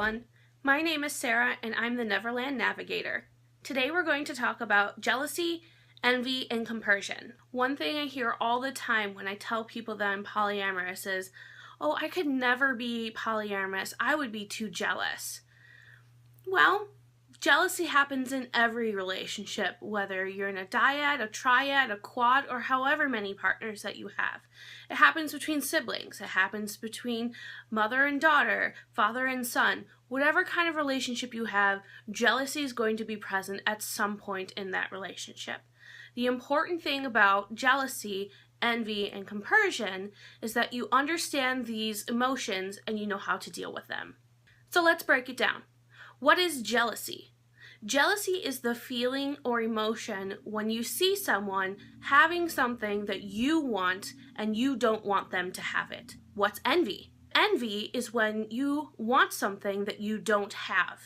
everyone. My name is Sarah and I'm the Neverland Navigator. Today we're going to talk about jealousy, envy, and compersion. One thing I hear all the time when I tell people that I'm polyamorous is, "Oh, I could never be polyamorous. I would be too jealous." Well, jealousy happens in every relationship, whether you're in a dyad, a triad, a quad, or however many partners that you have. It happens between siblings. It happens between mother and daughter, father and son. Whatever kind of relationship you have, jealousy is going to be present at some point in that relationship. The important thing about jealousy, envy, and compersion is that you understand these emotions and you know how to deal with them. So let's break it down. What is jealousy? Jealousy is the feeling or emotion when you see someone having something that you want and you don't want them to have it. What's envy? Envy is when you want something that you don't have.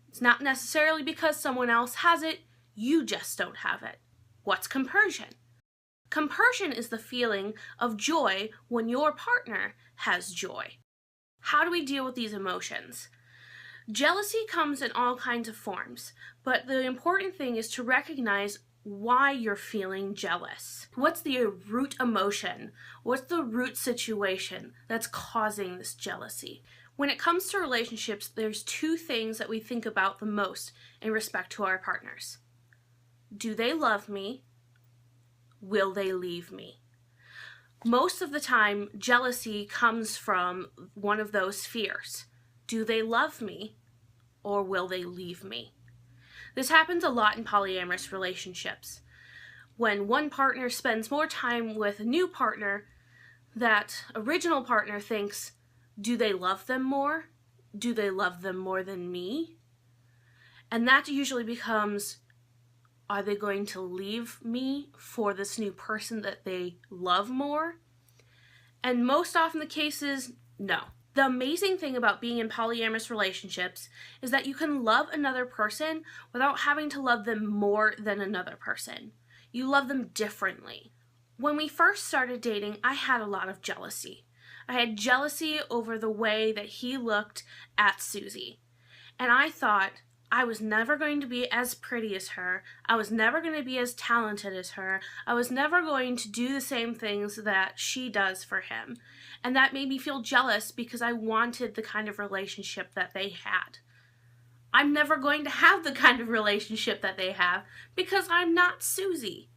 It's not necessarily because someone else has it, you just don't have it. What's compersion? Compersion is the feeling of joy when your partner has joy. How do we deal with these emotions? Jealousy comes in all kinds of forms, but the important thing is to recognize why you're feeling jealous. What's the root emotion? What's the root situation that's causing this jealousy? When it comes to relationships, there's two things that we think about the most in respect to our partners. Do they love me? Will they leave me? Most of the time, jealousy comes from one of those fears. Do they love me, or will they leave me? This happens a lot in polyamorous relationships. When one partner spends more time with a new partner, that original partner thinks, do they love them more? Do they love them more than me? And that usually becomes, are they going to leave me for this new person that they love more? And most often the case is no. The amazing thing about being in polyamorous relationships is that you can love another person without having to love them more than another person. You love them differently. When we first started dating, I had a lot of jealousy. I had jealousy over the way that he looked at Susie. And I thought I was never going to be as pretty as her. I was never going to be as talented as her. I was never going to do the same things that she does for him. And that made me feel jealous because I wanted the kind of relationship that they had. I'm never going to have the kind of relationship that they have because I'm not Susie.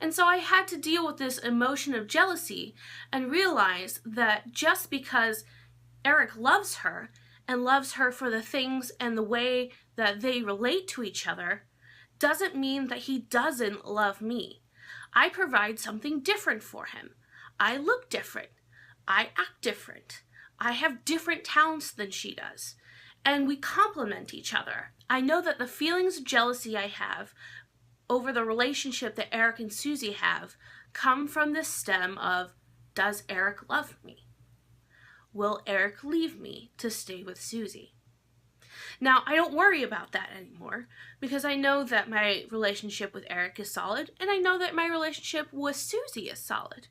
And so I had to deal with this emotion of jealousy and realize that just because Eric loves her and loves her for the things and the way that they relate to each other doesn't mean that he doesn't love me. I provide something different for him. I look different. I act different. I have different talents than she does. And we complement each other. I know that the feelings of jealousy I have over the relationship that Eric and Susie have come from the stem of, does Eric love me? Will Eric leave me to stay with Susie? Now, I don't worry about that anymore because I know that my relationship with Eric is solid and I know that my relationship with Susie is solid.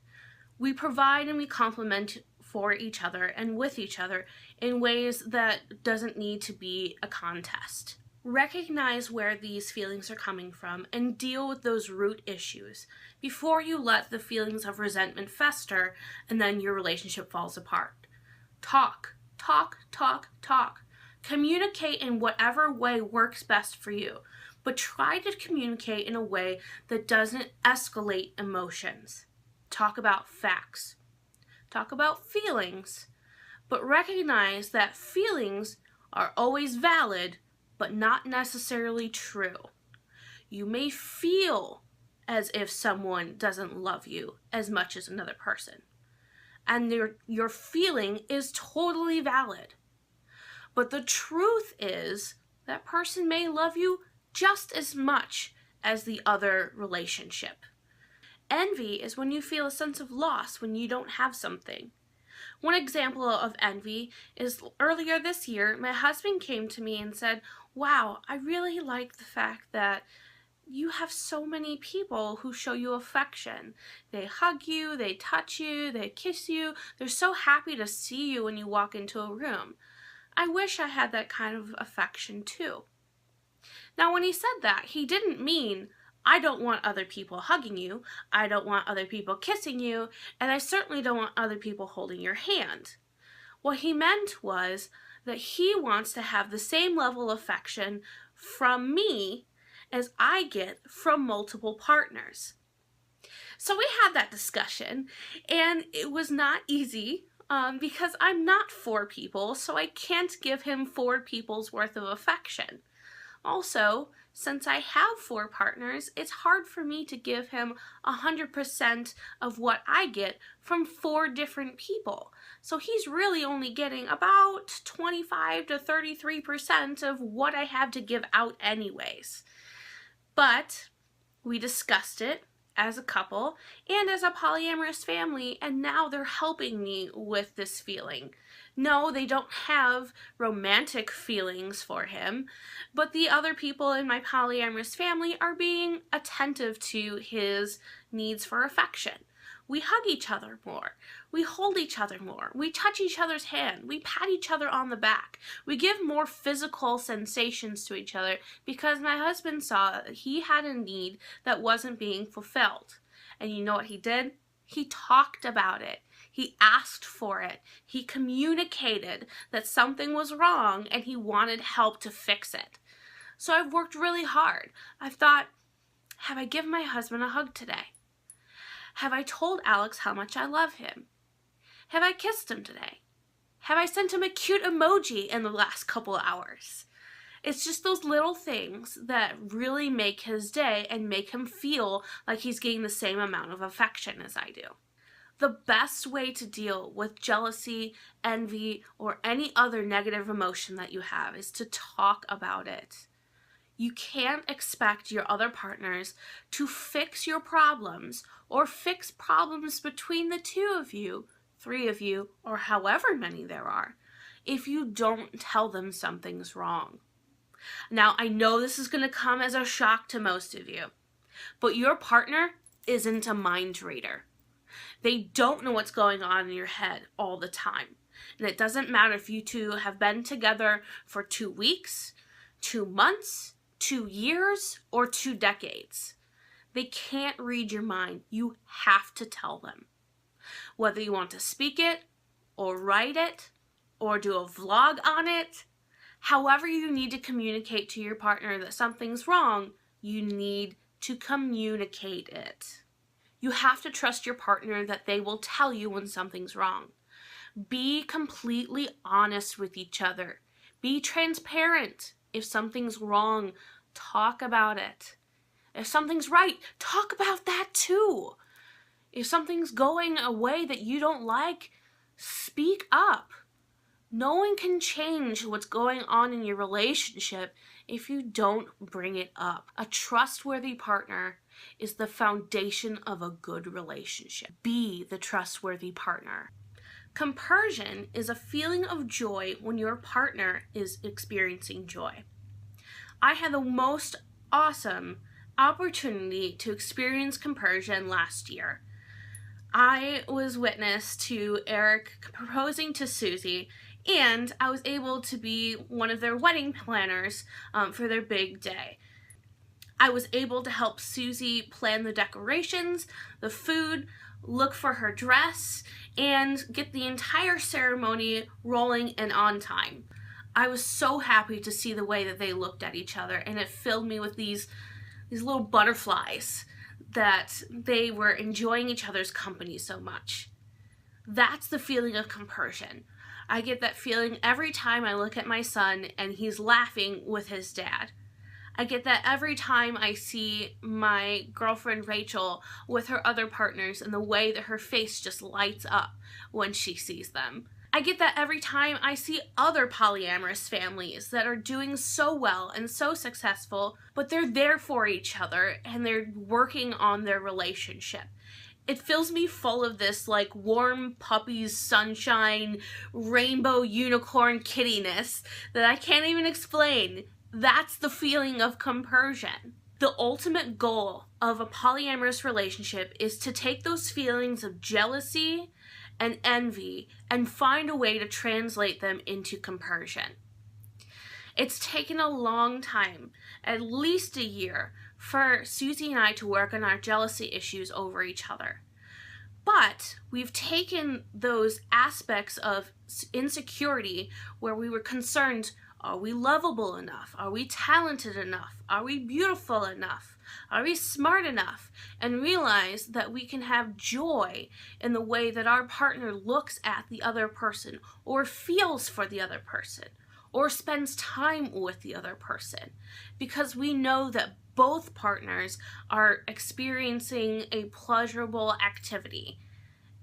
We provide and we complement for each other and with each other in ways that doesn't need to be a contest. Recognize where these feelings are coming from and deal with those root issues before you let the feelings of resentment fester and then your relationship falls apart. Talk, talk, talk, talk. Communicate in whatever way works best for you, but try to communicate in a way that doesn't escalate emotions. Talk about facts. Talk about feelings, but recognize that feelings are always valid, but not necessarily true. You may feel as if someone doesn't love you as much as another person, and your feeling is totally valid. But the truth is that person may love you just as much as the other relationship. Envy is when you feel a sense of loss when you don't have something. One example of envy is earlier this year, my husband came to me and said, "Wow, I really like the fact that you have so many people who show you affection. They hug you, they touch you, they kiss you. They're so happy to see you when you walk into a room." I wish I had that kind of affection too. Now, when he said that, he didn't mean, I don't want other people hugging you, I don't want other people kissing you, and I certainly don't want other people holding your hand. What he meant was that he wants to have the same level of affection from me as I get from multiple partners. So we had that discussion, and it was not easy because I'm not 4 people, so I can't give him 4 people's worth of affection. Also, since I have 4 partners, it's hard for me to give him 100% of what I get from 4 different people. So he's really only getting about 25 to 33% of what I have to give out anyways. But we discussed it as a couple and as a polyamorous family, and now they're helping me with this feeling. No, they don't have romantic feelings for him, but the other people in my polyamorous family are being attentive to his needs for affection. We hug each other more. We hold each other more. We touch each other's hand. We pat each other on the back. We give more physical sensations to each other because my husband saw that he had a need that wasn't being fulfilled. And you know what he did? He talked about it. He asked for it. He communicated that something was wrong and he wanted help to fix it. So I've worked really hard. I've thought, have I given my husband a hug today? Have I told Alex how much I love him? Have I kissed him today? Have I sent him a cute emoji in the last couple of hours? It's just those little things that really make his day and make him feel like he's getting the same amount of affection as I do. The best way to deal with jealousy, envy, or any other negative emotion that you have is to talk about it. You can't expect your other partners to fix your problems or fix problems between the 2 of you, 3 of you, or however many there are, if you don't tell them something's wrong. Now, I know this is going to come as a shock to most of you, but your partner isn't a mind reader. They don't know what's going on in your head all the time. And it doesn't matter if you 2 have been together for 2 weeks, 2 months, 2 years, or 2 decades. They can't read your mind. You have to tell them. Whether you want to speak it, or write it, or do a vlog on it, however you need to communicate to your partner that something's wrong, you need to communicate it. You have to trust your partner that they will tell you when something's wrong. Be completely honest with each other. Be transparent. If something's wrong, talk about it. If something's right, talk about that too. If something's going a way that you don't like, speak up. No one can change what's going on in your relationship if you don't bring it up. A trustworthy partner is the foundation of a good relationship. Be the trustworthy partner. Compersion is a feeling of joy when your partner is experiencing joy. I had the most awesome opportunity to experience compersion last year. I was witness to Eric proposing to Susie, and I was able to be one of their wedding planners for their big day. I was able to help Susie plan the decorations, the food, look for her dress, and get the entire ceremony rolling and on time. I was so happy to see the way that they looked at each other, and it filled me with these little butterflies that they were enjoying each other's company so much. That's the feeling of compersion. I get that feeling every time I look at my son and he's laughing with his dad. I get that every time I see my girlfriend Rachel with her other partners and the way that her face just lights up when she sees them. I get that every time I see other polyamorous families that are doing so well and so successful, but they're there for each other and they're working on their relationship. It fills me full of this like warm puppies, sunshine, rainbow unicorn kittiness that I can't even explain. That's the feeling of compersion. The ultimate goal of a polyamorous relationship is to take those feelings of jealousy, and envy and find a way to translate them into compersion. It's taken a long time, at least a year, for Susie and I to work on our jealousy issues over each other. But we've taken those aspects of insecurity where we were concerned, are we lovable enough? Are we talented enough? Are we beautiful enough? Are we smart enough? And realize that we can have joy in the way that our partner looks at the other person or feels for the other person or spends time with the other person, because we know that both partners are experiencing a pleasurable activity.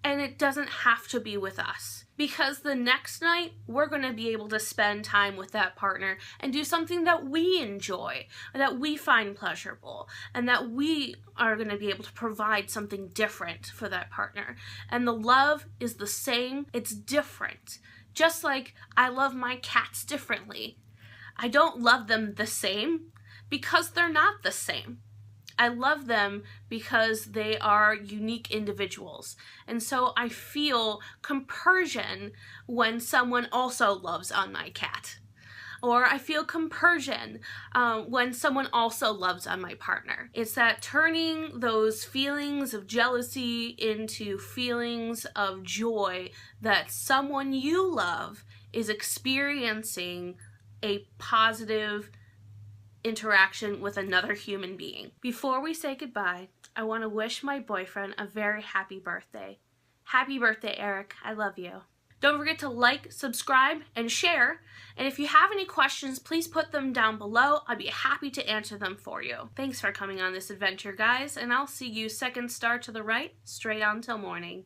And it doesn't have to be with us, because the next night we're going to be able to spend time with that partner and do something that we enjoy, that we find pleasurable, and that we are going to be able to provide something different for that partner. And the love is the same, it's different. Just like I love my cats differently. I don't love them the same because they're not the same. I love them because they are unique individuals. And so I feel compersion when someone also loves on my cat. Or I feel compersion when someone also loves on my partner. It's that turning those feelings of jealousy into feelings of joy that someone you love is experiencing a positive interaction with another human being. Before we say goodbye, I want to wish my boyfriend a very happy birthday. Happy birthday, Eric. I love you. Don't forget to like, subscribe, and share. And if you have any questions, please put them down below. I'd be happy to answer them for you. Thanks for coming on this adventure, guys, and I'll see you second star to the right, straight on till morning.